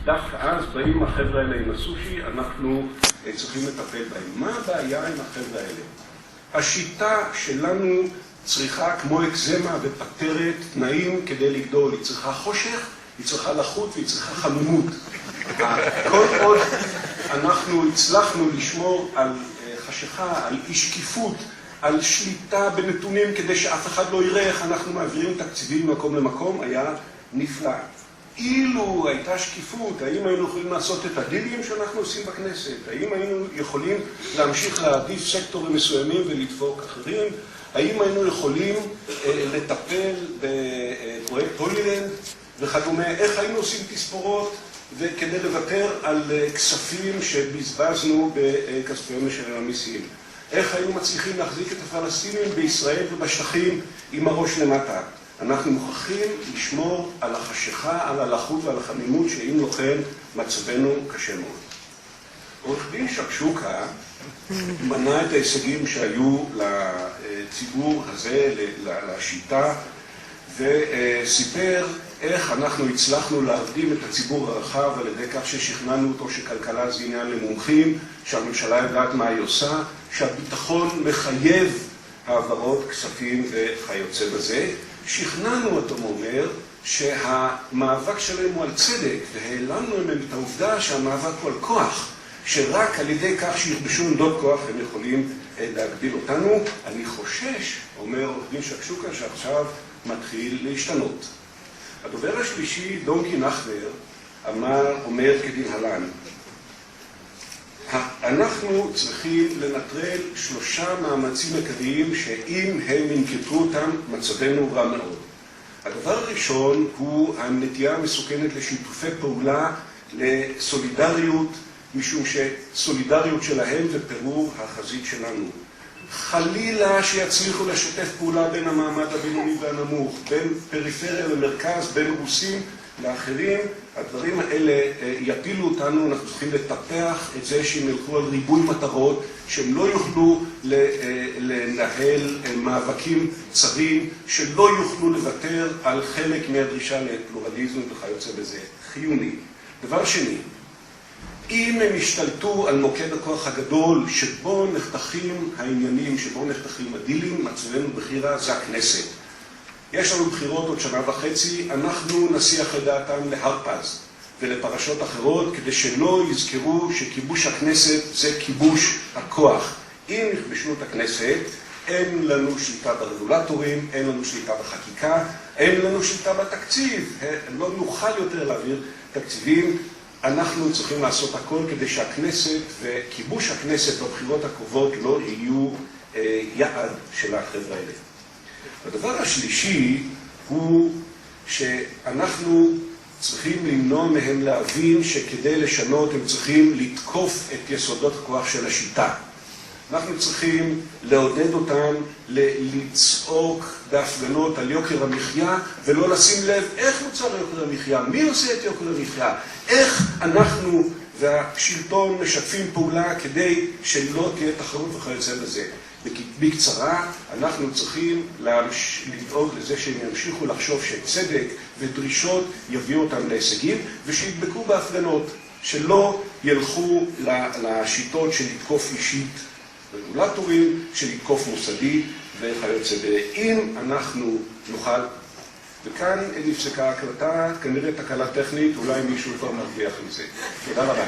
דווקא אז באים החבר'ה האלה עם הסושי, אנחנו צריכים לטפל בהם. מה הבעיה עם החבר'ה האלה? השיטה שלנו צריכה כמו אקזמה ופטרת תנאים כדי לגדול. היא צריכה חושך, היא צריכה לחות והיא צריכה חמומות. כל עוד אנחנו הצלחנו לשמור על חשיכה, על אי שקיפות, על שליטה בנתונים כדי שאף אחד לא יראה איך אנחנו מעבירים תקציבים ממקום למקום, היה נפלא. אילו הייתה שקיפות, האם היינו יכולים לעשות את הדילים שאנחנו עושים בכנסת? האם היינו יכולים להמשיך להעדיף סקטורים מסוימים ולדפוק אחרים? האם היינו יכולים לטפל בפרויקט הולילנד וכדומה? איך היינו עושים תספורות וכדי לוותר על כספים שבזבזנו בכספי משלם המיסים? איך היינו מצליחים להחזיק את הפלסטינים בישראל ובשטחים עם הראש למטה? אנחנו מוכרחים לשמור על החשיכה, על הלחות ועל החמימות, שאם לא כן מצבנו קשה מאוד. עורך דין שקשוקה מנה את ההישגים שהיו לציבור הזה, לשיטה, וסיפר איך אנחנו הצלחנו להרדים את הציבור הרחב על ידי כך ששכנענו אותו שכלכלה זה עניין למומחים, שהממשלה יודעת מה היא עושה, שהביטחון מחייב העברות כספים וכיוצא בזה. שכנענו אותו, אומר, שהמאבק שלהם הוא על צדק, והעלמנו מהם את העובדה שהמאבק הוא על כוח, שרק על ידי כך שיכבשו עמדות כוח הם יכולים להגביל אותנו. אני חושש, אומר עורך דין שקשוקה, שעכשיו מתחיל להשתנות. הדובר השלישי, דונקי נחבר, אומר כדלהלן: אנחנו צריכים לנטרל 3 מאמצים עיקריים שאם הם ינקטו אותם, מצבנו רע מאוד. הדבר הראשון הוא הנטייה המסוכנת לשיתופי פעולה, לסולידריות, משום שסולידריות שלהם זה פירור החזית שלנו. חלילה שיצליחו לשתף פעולה בין המעמד הבינוני והנמוך, בין פריפריה למרכז, בין רוסים לאחרים, הדברים האלה יפילו אותנו. אנחנו צריכים לטפח את זה שהם ילכו על ריבוי מטרות, שהם לא יוכלו לנהל מאבקים צרים, שלא יוכלו לוותר על חלק מהדרישה לפלורליזם וכיוצא בזה. חיוני. דבר שני, אם הם ישתלטו על מוקד הכוח הגדול שבו נחתכים העניינים, שבו נחתכים הדילים, מצבנו בכי רע, זה הכנסת. יש לנו בחירות עוד 1.5 שנה, אנחנו נסיח את דעתם להרפז ולפרשות אחרות, כדי שלא יזכרו שכיבוש הכנסת זה כיבוש הכוח. אם נכבשו את הכנסת, אין לנו שליטה ברגולטורים, אין לנו שליטה בחקיקה, אין לנו שליטה בתקציב, לא נוכל יותר להעביר תקציבים. אנחנו צריכים לעשות הכל כדי שהכנסת וכיבוש הכנסת בבחירות הקרובות לא יהיו יעד של החבר'ה האלה. הדבר השלישי הוא שאנחנו צריכים למנוע מהם להבין שכדי לשנות הם צריכים לתקוף את יסודות הכוח של השיטה. אנחנו צריכים לעודד אותם לצעוק בהפגנות על יוקר המחיה ולא לשים לב איך נוצר יוקר המחיה, מי עושה את יוקר המחיה, איך אנחנו והשלטון משתפים פעולה כדי שלא תהיה תחרות וכיוצא בזה. בקצרה, אנחנו צריכים לדאוג לזה שהם ימשיכו לחשוב שצדק ודרישות יביאו אותם להישגים, ושידבקו בהפגנות, שלא ילכו לשיטות של לתקוף אישית רגולטורים, של לתקוף מוסדי וכיוצא בזה. אם אנחנו נוכל, וכאן נפסקה הקלטה, כנראה תקלה טכנית, אולי מישהו כבר מרוויח מזה. תודה רבה.